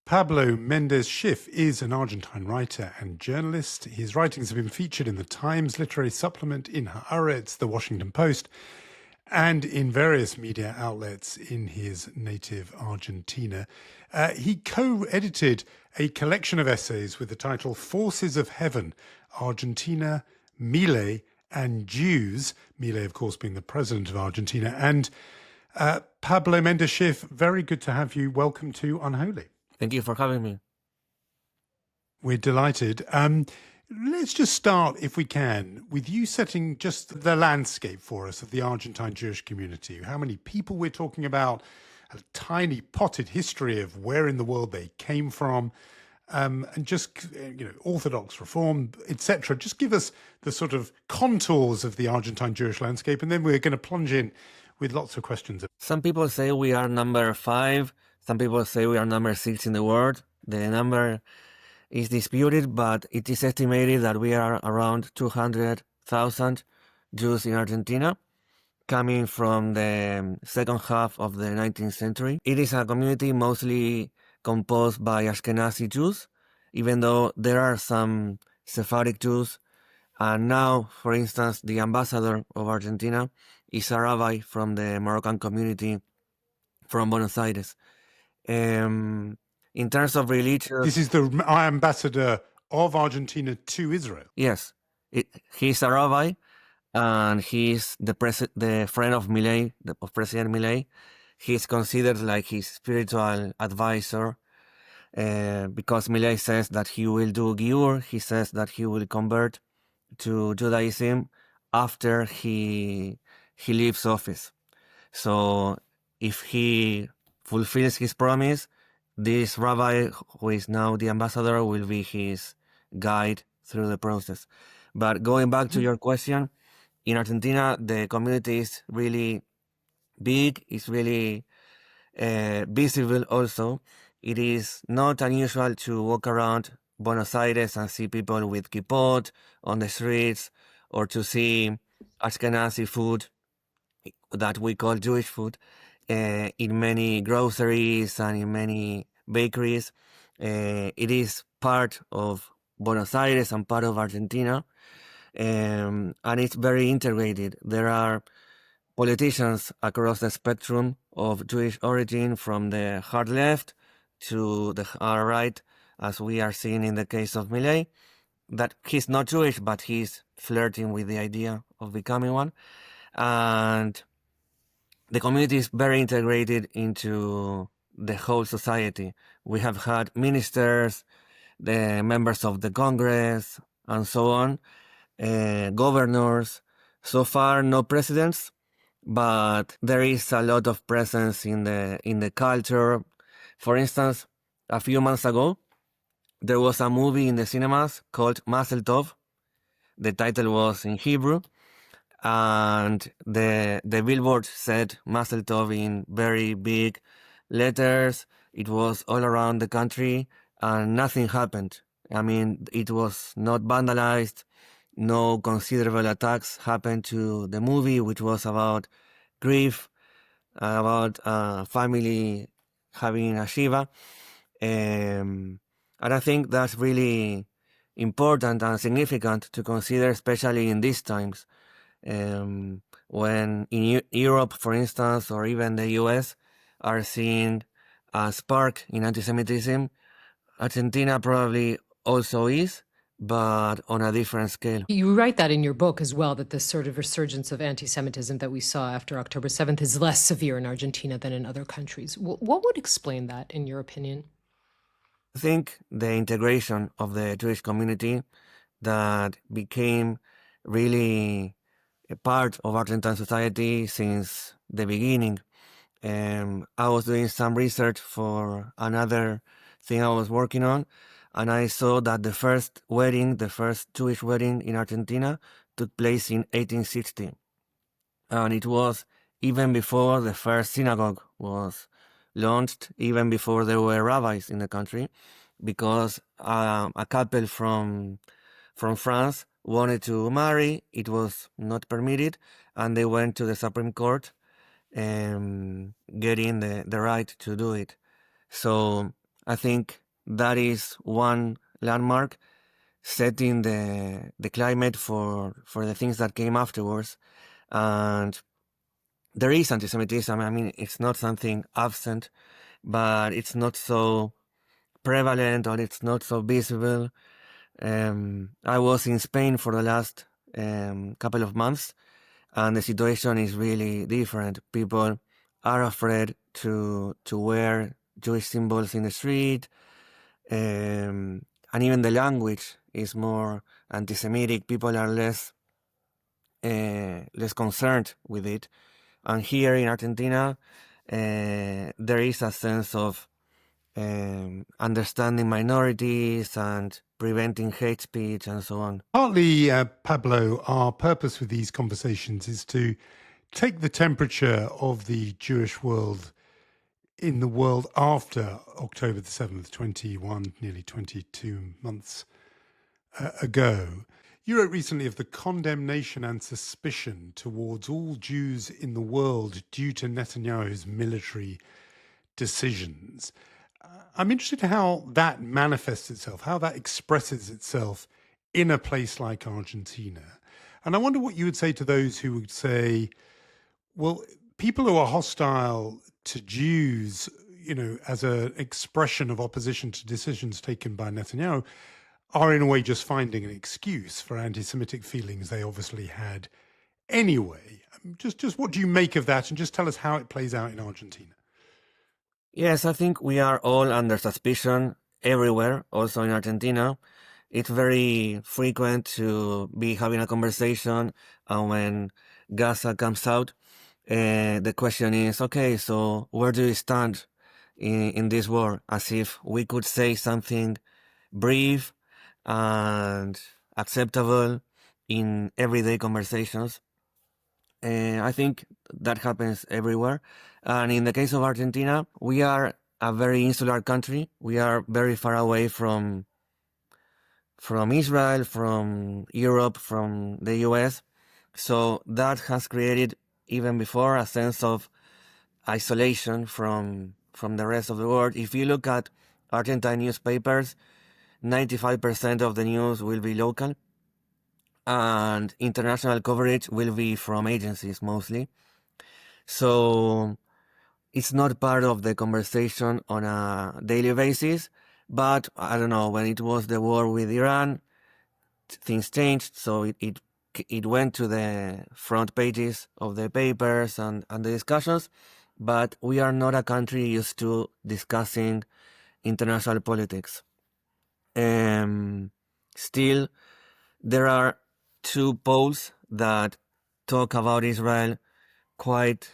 Pablo Mendez Shiff is an Argentine writer and journalist. His writings have been featured in the Times Literary Supplement, in Haaretz, the Washington Post, and in various media outlets in his native Argentina. He co-edited a collection of essays with the title Forces of Heaven, Argentina, Milei, and Jews. Milei, of course, being the president of Argentina. And Pablo Mendez Shiff, very good to have you. Welcome to Unholy. Thank you for having me. We're delighted. Let's just start, if we can, with you setting just the landscape for us of the Argentine Jewish community. How many people we're talking about, a tiny potted history of where in the world they came from, and just, Orthodox, Reform, etc. Just give us the sort of contours of the Argentine Jewish landscape, and then we're going to plunge in with lots of questions. Some people say we are number 5. Some people say we are number 6 in the world. The number is disputed, but it is estimated that we are around 200,000 Jews in Argentina, coming from the second half of the 19th century. It is a community mostly composed by Ashkenazi Jews, even though there are some Sephardic Jews. And now, for instance, the ambassador of Argentina is a rabbi from the Moroccan community from Buenos Aires. In terms of religious... This is the ambassador of Argentina to Israel. Yes. He's a rabbi, and he's the friend of Milei, of President Milei. He's considered like his spiritual advisor, because Milei says that he will do Giur. He says that he will convert to Judaism after he leaves office. So if he fulfills his promise, this rabbi, who is now the ambassador, will be his guide through the process. But going back to your question, in Argentina, the community is really big. It's really visible also. It is not unusual to walk around Buenos Aires and see people with kippot on the streets, or to see Ashkenazi food that we call Jewish food in many groceries and in many bakeries. It is part of Buenos Aires and part of Argentina, and it's very integrated. There are politicians across the spectrum of Jewish origin, from the hard left to the hard right, as we are seeing in the case of Milei, that he's not Jewish, but he's flirting with the idea of becoming one. And the community is very integrated into the whole society. We have had ministers, the members of the Congress, and so on, governors. So far, no presidents, but there is a lot of presence in the culture. For instance, a few months ago, there was a movie in the cinemas called Mazel Tov. The title was in Hebrew, and the billboard said Mazel Tov in very big letters. It was all around the country, and nothing happened. I mean, it was not vandalized. No considerable attacks happened to the movie, which was about grief, about family having a Shiva. And I think that's really important and significant to consider, especially in these times, when in Europe, for instance, or even the US, are seeing a spark in anti-Semitism. Argentina probably also is, but on a different scale. You write that in your book as well, that this sort of resurgence of anti-Semitism that we saw after October 7th is less severe in Argentina than in other countries. What would explain that, in your opinion? I think the integration of the Jewish community that became really a part of Argentine society since the beginning. I was doing some research for another thing I was working on, and I saw that the first Jewish wedding in Argentina took place in 1860. And it was even before the first synagogue was launched, even before there were rabbis in the country, because a couple from France wanted to marry. It was not permitted, and they went to the Supreme Court getting the right to do it. So I think that is one landmark setting the climate for the things that came afterwards. And there is anti-Semitism. I mean, it's not something absent, but it's not so prevalent or it's not so visible. I was in Spain for the last couple of months, and the situation is really different. People are afraid to wear Jewish symbols in the street, and even the language is more anti-Semitic. People are less concerned with it. And here in Argentina, there is a sense of understanding minorities and preventing hate speech and so on. Partly, Pablo, our purpose with these conversations is to take the temperature of the Jewish world in the world after October the 7th, 21, nearly 22 months ago. You wrote recently of the condemnation and suspicion towards all Jews in the world due to Netanyahu's military decisions. I'm interested in how that manifests itself, how that expresses itself in a place like Argentina. And I wonder what you would say to those who would say, well, people who are hostile to Jews, you know, as an expression of opposition to decisions taken by Netanyahu, are in a way just finding an excuse for anti-Semitic feelings they obviously had anyway. Just what do you make of that? And just tell us how it plays out in Argentina. Yes, I think we are all under suspicion everywhere, also in Argentina. It's very frequent to be having a conversation, and when Gaza comes out, the question is, okay, so where do you stand in this war? As if we could say something brief and acceptable in everyday conversations. I think that happens everywhere. And in the case of Argentina, we are a very insular country. We are very far away from Israel, from Europe, from the US. So that has created, even before, a sense of isolation from the rest of the world. If you look at Argentine newspapers, 95% of the news will be local, and international coverage will be from agencies mostly. So it's not part of the conversation on a daily basis. But I don't know, when it was the war with Iran, things changed. So it went to the front pages of the papers and the discussions. But we are not a country used to discussing international politics. Still, there are two poles that talk about Israel quite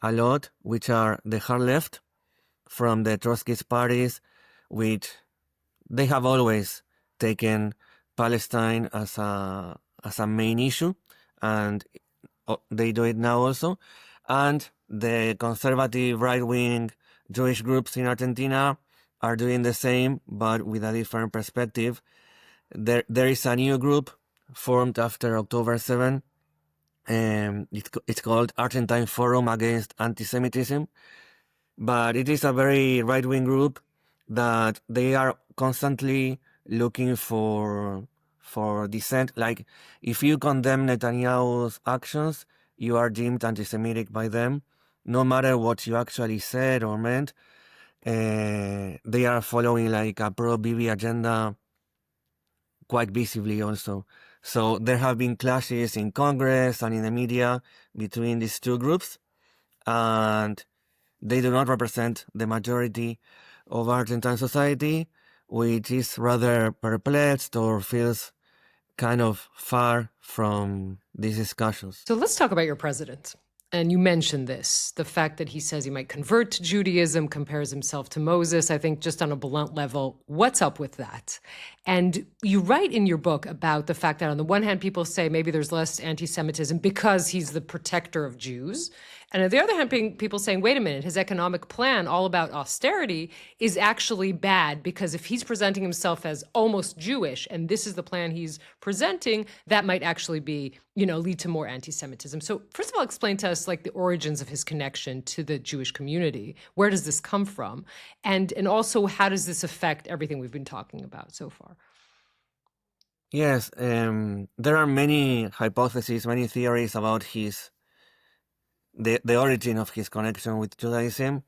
a lot, which are the hard left from the Trotskyist parties, which they have always taken Palestine as a main issue, and they do it now also. And the conservative right-wing Jewish groups in Argentina are doing the same, but with a different perspective. There is a new group formed after October 7. It's called Argentine Forum Against Antisemitism, but it is a very right-wing group that they are constantly looking for dissent. Like, if you condemn Netanyahu's actions, you are deemed anti-Semitic by them, no matter what you actually said or meant. They are following like a pro-Bibi agenda quite visibly also. So there have been clashes in Congress and in the media between these two groups, and they do not represent the majority of Argentine society, which is rather perplexed or feels kind of far from these discussions. So let's talk about your president. And you mentioned this, the fact that he says he might convert to Judaism, compares himself to Moses. I think just on a blunt level, what's up with that? And you write in your book about the fact that on the one hand, people say maybe there's less anti-Semitism because he's the protector of Jews. And on the other hand, people saying, wait a minute, his economic plan, all about austerity, is actually bad because if he's presenting himself as almost Jewish and this is the plan he's presenting, that might actually be, lead to more anti-Semitism. So first of all, explain to us like the origins of his connection to the Jewish community. Where does this come from? And also, how does this affect everything we've been talking about so far? Yes, there are many hypotheses, many theories about the origin of his connection with Judaism.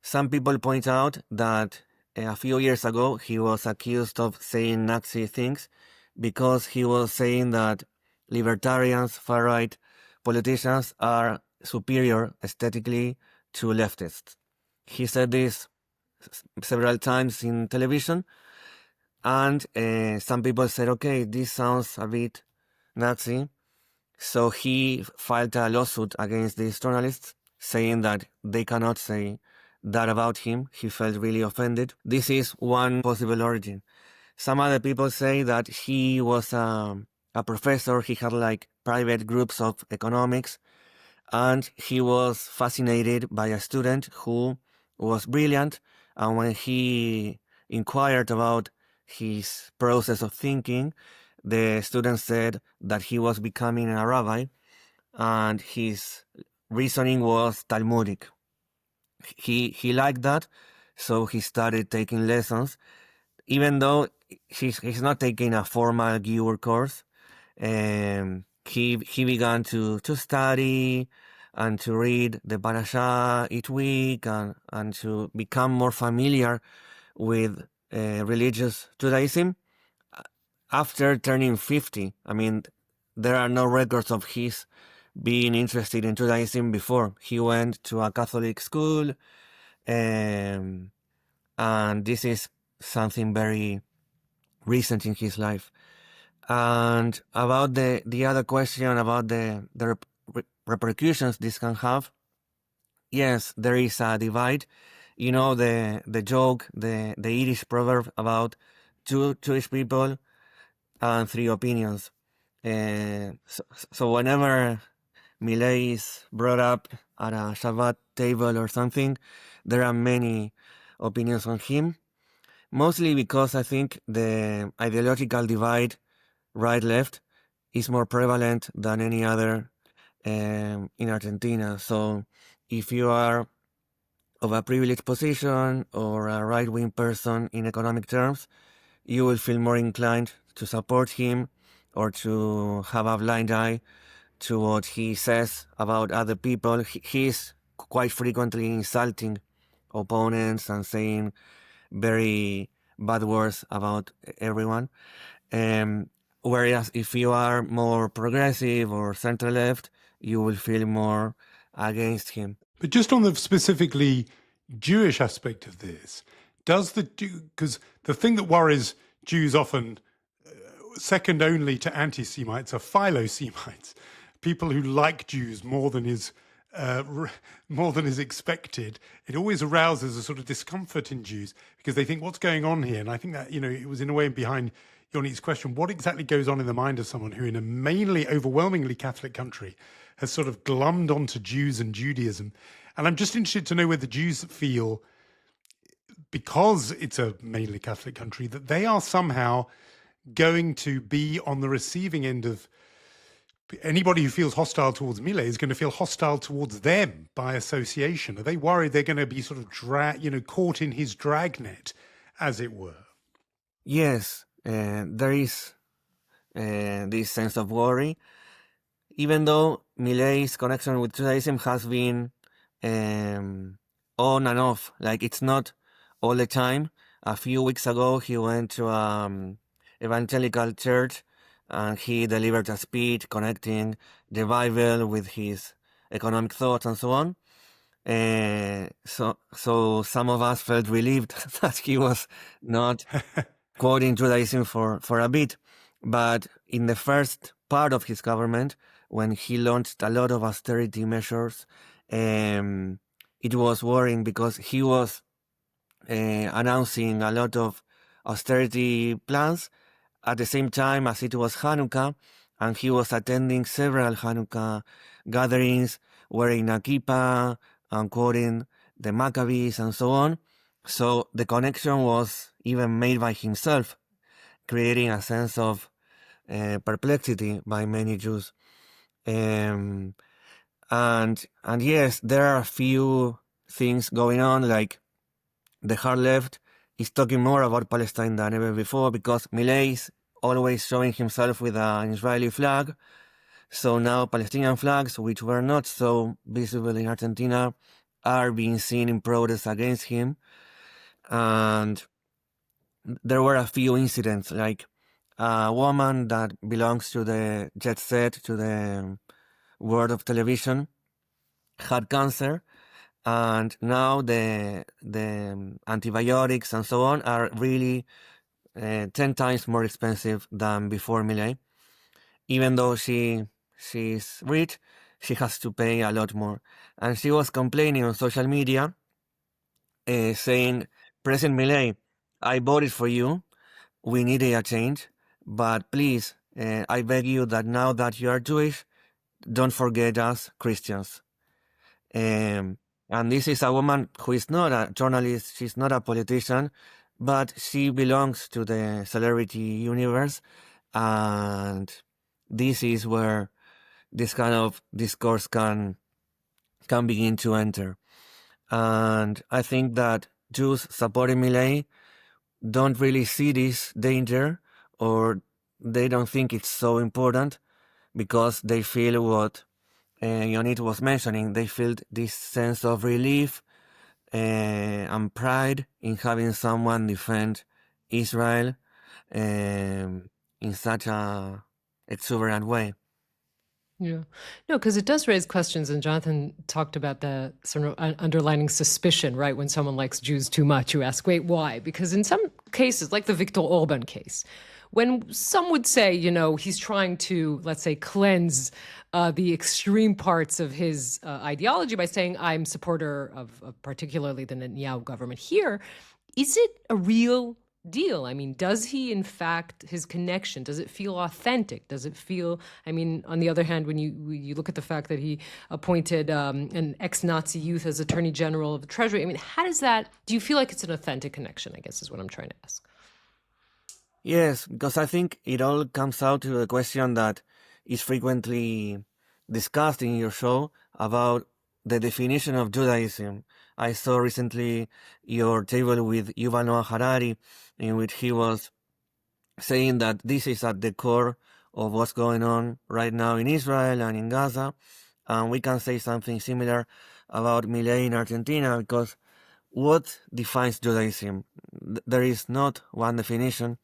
Some people point out that a few years ago he was accused of saying Nazi things because he was saying that libertarians, far-right politicians are superior aesthetically to leftists. He said this several times in television, and some people said, okay, this sounds a bit Nazi. So he filed a lawsuit against these journalists saying that they cannot say that about him. He felt really offended. This is one possible origin. Some other people say that he was a professor. He had like private groups of economics, and he was fascinated by a student who was brilliant. And when he inquired about his process of thinking, the student said that he was becoming a rabbi, and his reasoning was Talmudic. He liked that, so he started taking lessons, even though he's not taking a formal Giur course. He began to study and to read the parasha each week and to become more familiar with religious Judaism. After turning 50, I mean, there are no records of his being interested in Judaism before. He went to a Catholic school, and this is something very recent in his life. And about the other question about the repercussions this can have, yes, there is a divide. The joke, the Yiddish proverb about two Jewish people and three opinions. So whenever Milei is brought up at a Shabbat table or something, there are many opinions on him, mostly because I think the ideological divide, right-left, is more prevalent than any other in Argentina. So if you are of a privileged position or a right-wing person in economic terms, you will feel more inclined to support him or to have a blind eye to what he says about other people. He's quite frequently insulting opponents and saying very bad words about everyone. Whereas if you are more progressive or center-left, you will feel more against him. But just on the specifically Jewish aspect of this, because the thing that worries Jews often, second only to anti-Semites, are philo-Semites, people who like Jews more than is expected. It always arouses a sort of discomfort in Jews because they think, what's going on here? And I think that, it was in a way behind Yonit's question, what exactly goes on in the mind of someone who in a mainly overwhelmingly Catholic country has sort of glommed onto Jews and Judaism? And I'm just interested to know whether Jews feel, because it's a mainly Catholic country, that they are somehow going to be on the receiving end of anybody who feels hostile towards Milei is going to feel hostile towards them by association. Are they worried they're going to be sort of caught in his dragnet, as it were? Yes, there is this sense of worry, even though Milei's connection with Judaism has been on and off. Like, it's not all the time. A few weeks ago, he went to evangelical church and he delivered a speech connecting the Bible with his economic thoughts and so on. So some of us felt relieved that he was not quoting Judaism for a bit. But in the first part of his government, when he launched a lot of austerity measures, it was worrying because he was announcing a lot of austerity plans at the same time as it was Hanukkah, and he was attending several Hanukkah gatherings wearing a kippah and quoting the Maccabees and so on. So the connection was even made by himself, creating a sense of perplexity by many Jews. And yes, there are a few things going on, like the hard left is talking more about Palestine than ever before because Milei is always showing himself with an Israeli flag. So now Palestinian flags, which were not so visible in Argentina, are being seen in protests against him. And there were a few incidents, like a woman that belongs to the jet set, to the world of television, had cancer, and now the antibiotics and so on are really 10 times more expensive than before Milei. Even though she's rich, she has to pay a lot more. And she was complaining on social media, saying, President Milei, I voted for you. We need a change. But please, I beg you that now that you are Jewish, don't forget us Christians. And this is a woman who is not a journalist, she's not a politician, but she belongs to the celebrity universe. And this is where this kind of discourse can begin to enter. And I think that Jews supporting Milei don't really see this danger, or they don't think it's so important, because they feel what Yonit was mentioning. They feel this sense of relief and pride in having someone defend Israel in such a exuberant way. Yeah. No, because it does raise questions. And Jonathan talked about the sort of underlining suspicion, right? When someone likes Jews too much, you ask, wait, why? Because in some cases, like the Viktor Orban case, when some would say, he's trying to, let's say, cleanse the extreme parts of his ideology by saying, I'm supporter of particularly the Netanyahu government here, is it a real deal? I mean, does he, in fact, his connection, does it feel authentic? Does it feel, on the other hand, when you look at the fact that he appointed an ex-Nazi youth as Attorney General of the Treasury, how does that, do you feel like it's an authentic connection, I guess is what I'm trying to ask. Yes, because I think it all comes out to the question that is frequently discussed in your show about the definition of Judaism. I saw recently your table with Yuval Noah Harari, in which he was saying that this is at the core of what's going on right now in Israel and in Gaza. And we can say something similar about Milei in Argentina, because what defines Judaism? There is not one definition.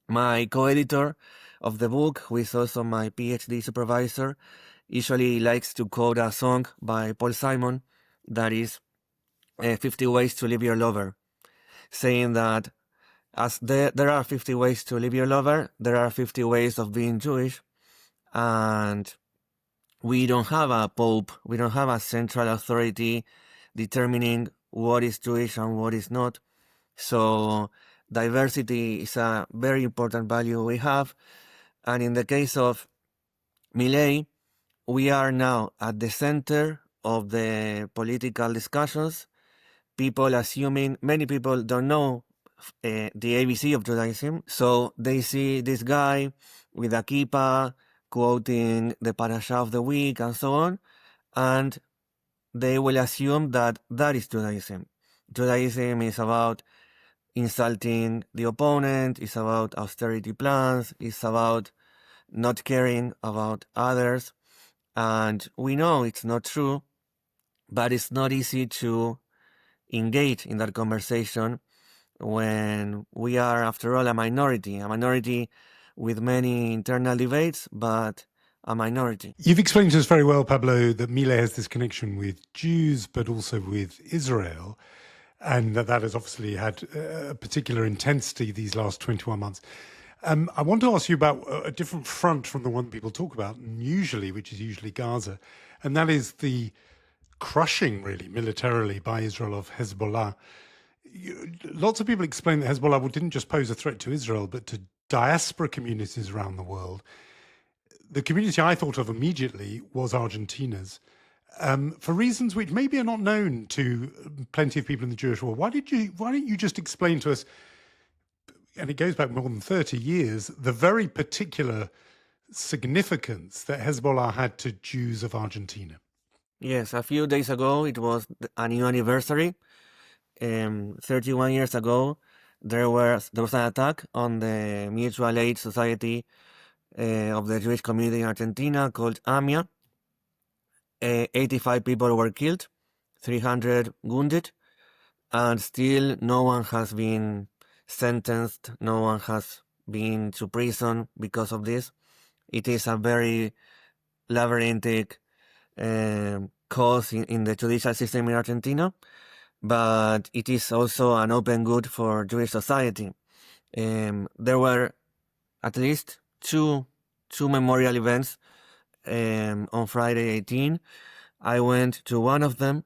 My co-editor of the book, who is also my PhD supervisor, usually likes to quote a song by Paul Simon that is 50 Ways to Leave Your Lover, saying that as there are 50 ways to leave your lover, there are 50 ways of being Jewish, and we don't have a pope, we don't have a central authority determining what is Jewish and what is not. So diversity is a very important value we have. And in the case of Milei, we are now at the center of the political discussions. People assuming, many people don't know the ABC of Judaism, so they see this guy with a kippah quoting the parasha of the week and so on, and they will assume that that is Judaism. Judaism is about insulting the opponent, it's about austerity plans, it's about not caring about others. And we know it's not true, but it's not easy to engage in that conversation when we are, after all, a minority with many internal debates, but a minority. You've explained to us very well, Pablo, that Milei has this connection with Jews, but also with Israel, and that has obviously had a particular intensity these last 21 months. I want to ask you about a different front from the one people talk about usually, which is usually Gaza, and that is the crushing, really, militarily by Israel of Hezbollah. Lots of people explain that Hezbollah didn't just pose a threat to Israel, but to diaspora communities around the world. The community I thought of immediately was Argentina's. for reasons which maybe are not known to plenty of people in the Jewish world. Why don't you just explain to us, and it goes back more than 30 years, the very particular significance that Hezbollah had to Jews of Argentina? Yes, a few days ago it was a new anniversary. 31 years ago, there was an attack on the mutual aid society of the Jewish community in Argentina called AMIA. 85 people were killed, 300 wounded, and still no one has been sentenced, no one has been to prison because of this. It is a very labyrinthic cause in the judicial system in Argentina, but it is also an open good for Jewish society. There were at least two memorial events on Friday 18. I went to one of them,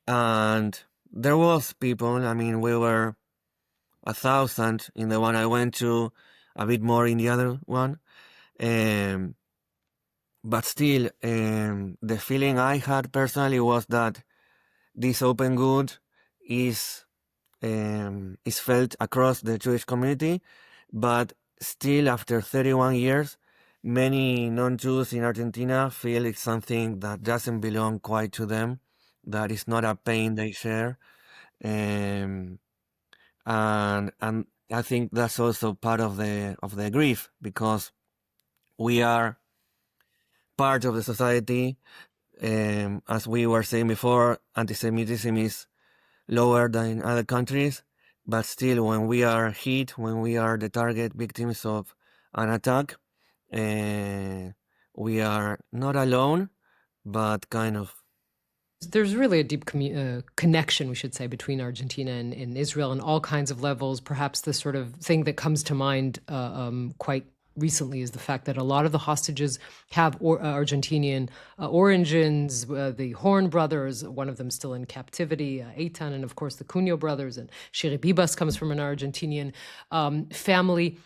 and there was people. I mean, we were 1,000 in the one I went to, a bit more in the other one. But still, the feeling I had personally was that this open good is felt across the Jewish community, but still, after 31 years, many non-Jews in Argentina feel it's something that doesn't belong quite to them, that is not a pain they share, and I think that's also part of the grief, because we are part of the society. As we were saying before, anti-Semitism is lower than in other countries, but still, when we are hit, when we are the target victims of an attack, we are not alone, but kind of. There's really a deep connection, we should say, between Argentina and Israel on all kinds of levels. Perhaps the sort of thing that comes to mind quite recently is the fact that a lot of the hostages have Argentinian origins. The Horn brothers, one of them still in captivity, Eitan, and of course the Cunho brothers, and Shiri Bibas comes from an Argentinian family.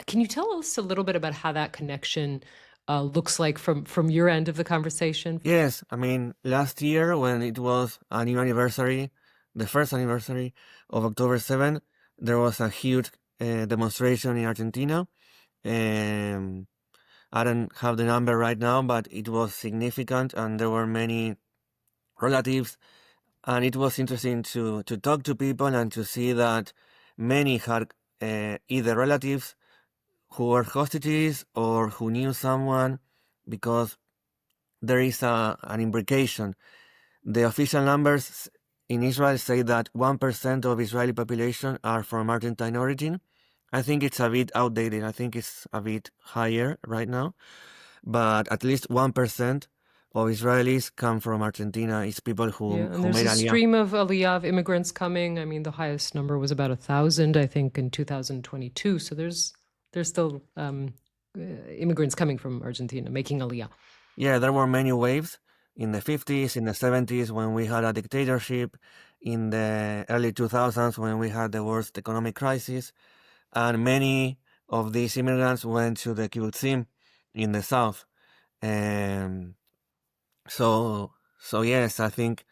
Can you tell us a little bit about how that connection looks like from your end of the conversation? Yes, I mean, last year when it was a new anniversary, the first anniversary of October 7, there was a huge demonstration in Argentina. I don't have the number right now, but it was significant, and there were many relatives, and it was interesting to talk to people and to see that many had either relatives who were hostages or who knew someone, because there is an imbrication. The official numbers in Israel say that 1% of Israeli population are from Argentine origin. I think it's a bit outdated. I think it's a bit higher right now. But at least 1% of Israelis come from Argentina. It's people who and there's made a Aliyah. stream of Aliyah, of immigrants coming. I mean, the highest number was about 1,000, I think, in 2022. So there's still immigrants coming from Argentina, making Aliyah. Yeah, there were many waves in the 50s, in the 70s, when we had a dictatorship, in the early 2000s, when we had the worst economic crisis. And many of these immigrants went to the kibbutzim in the south. So yes, I think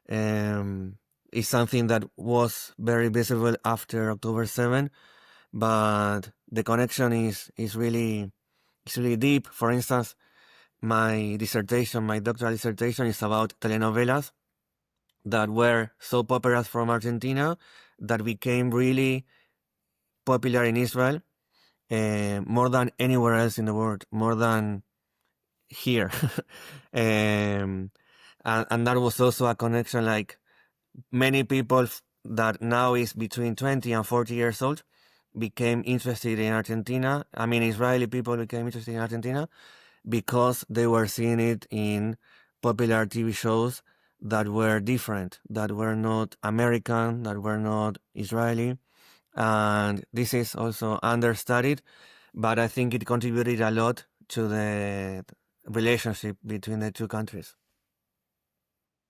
it's something that was very visible after October 7, but the connection is really deep. For instance, my doctoral dissertation is about telenovelas that were soap operas from Argentina that became really popular in Israel, more than anywhere else in the world, more than here. And that was also a connection, like many people that now is between 20 and 40 years old became interested in Argentina. I mean, Israeli people became interested in Argentina because they were seeing it in popular TV shows that were different, that were not American, that were not Israeli. And this is also understudied, but I think it contributed a lot to the relationship between the two countries.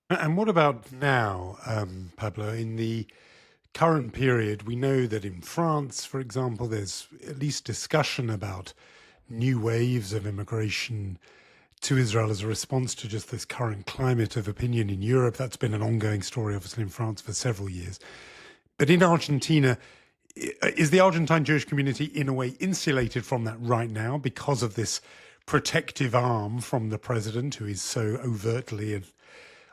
And what about now, Pablo? In the current period, we know that in France, for example, there's at least discussion about new waves of immigration to Israel as a response to just this current climate of opinion in Europe. That's been an ongoing story, obviously, in France for several years. But in Argentina, is the Argentine Jewish community in a way insulated from that right now because of this protective arm from the president, who is so overtly and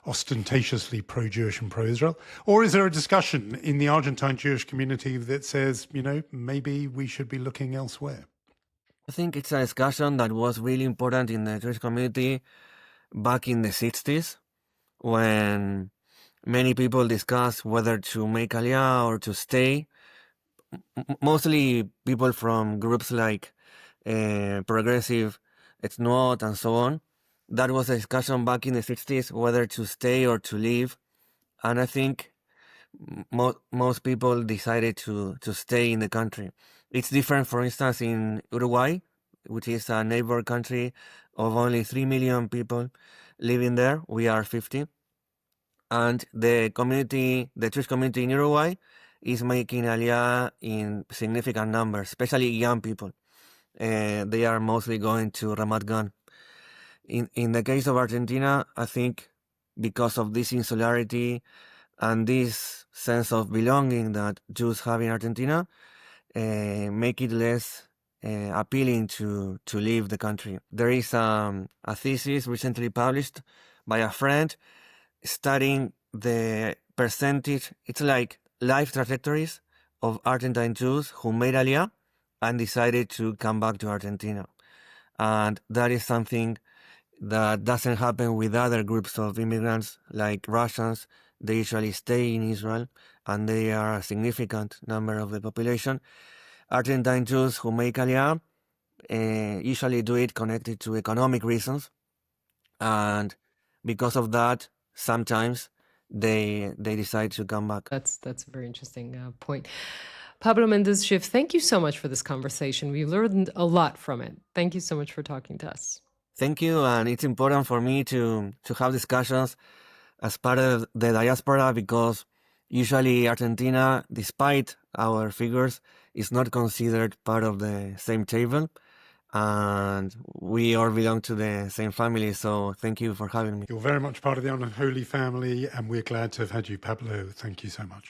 ostentatiously pro-Jewish and pro-Israel? Or is there a discussion in the Argentine Jewish community that says, maybe we should be looking elsewhere? I think it's a discussion that was really important in the Jewish community back in the 60s, when many people discussed whether to make Aliyah or to stay. Mostly people from groups like Progressive, Ethnot, and so on. That was a discussion back in the 60s, whether to stay or to leave. And I think most people decided to stay in the country. It's different, for instance, in Uruguay, which is a neighbor country of only 3 million people living there. We are 50. And the Jewish community in Uruguay is making Aliyah in significant numbers, especially young people. They are mostly going to Ramat Gan. In the case of Argentina, I think because of this insularity and this sense of belonging that Jews have in Argentina, make it less appealing to leave the country. There is a thesis recently published by a friend studying the percentage, it's like life trajectories of Argentine Jews who made Aliyah and decided to come back to Argentina. And that is something that doesn't happen with other groups of immigrants like Russians. They usually stay in Israel, and they are a significant number of the population. Argentine Jews who make Aliyah usually do it connected to economic reasons, and because of that, sometimes they decide to come back. That's a very interesting point. Pablo Mendez Shiff, thank you so much for this conversation. We learned a lot from it. Thank you so much for talking to us. Thank you, and it's important for me to have discussions as part of the diaspora, because usually Argentina, despite our figures, is not considered part of the same table, and we all belong to the same family, so thank you for having me. You're very much part of the Unholy family, and we're glad to have had you, Pablo. Thank you so much.